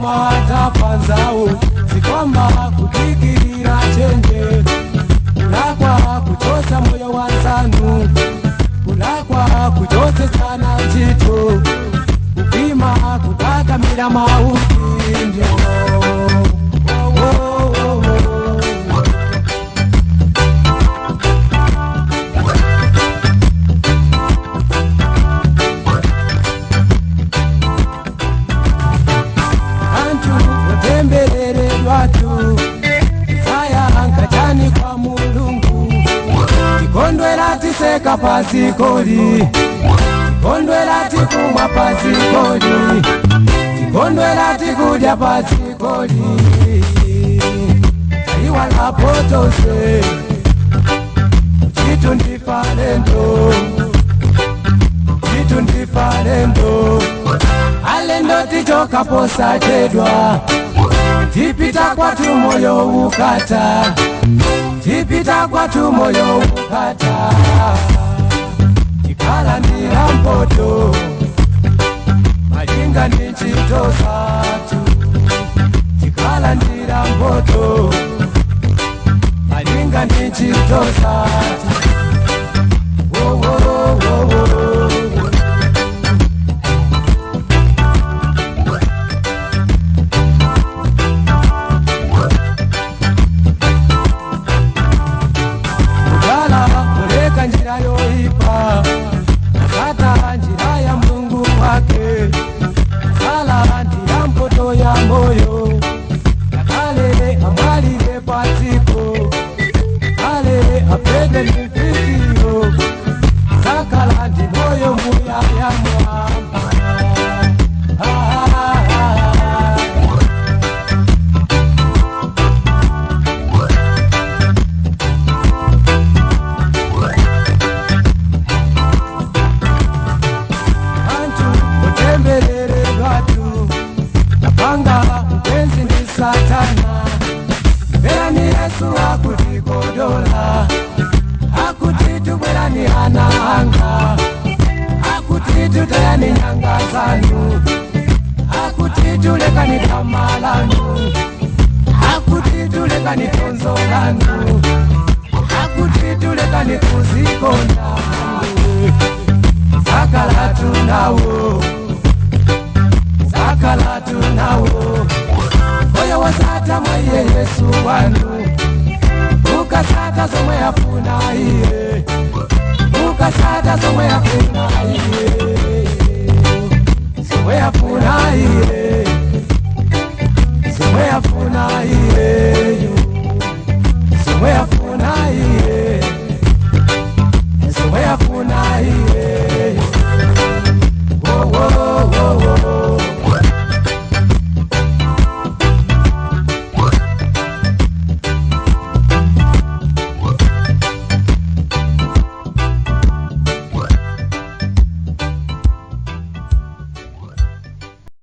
mata panzao zikoma kudikirira chenje kulakwa kuchosa moyo wanzanu kulakwa kuchosesana ntchito kupima kukakamira mauti ndio Seka pasikoli Kondwela tikumwa pasikoli Kondwela tikudya pasikoli Iwala potose Chitu ndifalendo Chitu ndifalendo Alendo tichoka posa chedwa Tipita kwa tumoyo ukata Tipita kwa tumoyo ukata Chikala ndira mpoto Majinga ni chito satu Chikala ndira mpoto Majinga ni chito satu Wo wo wo wo njira yoipa Kata njira ya Mungu wake Sala ndira mpoto ya moyo Kale amwalile patiko Kale apende nifikio Sakala ndi moyo muya ya mwamba Satana Berani Yesu akutikodola Akutitu berani anaanga Akutitu tayani nyanga zanu Akutitu lekani kamalanu Akutitu lekani konzolanu Akutitu lekani kuzikonda Sakala tunawo Sakala tunawo Moyo wasata mwaye Yesu wanu Ukasata somwe afuna iye Ukasata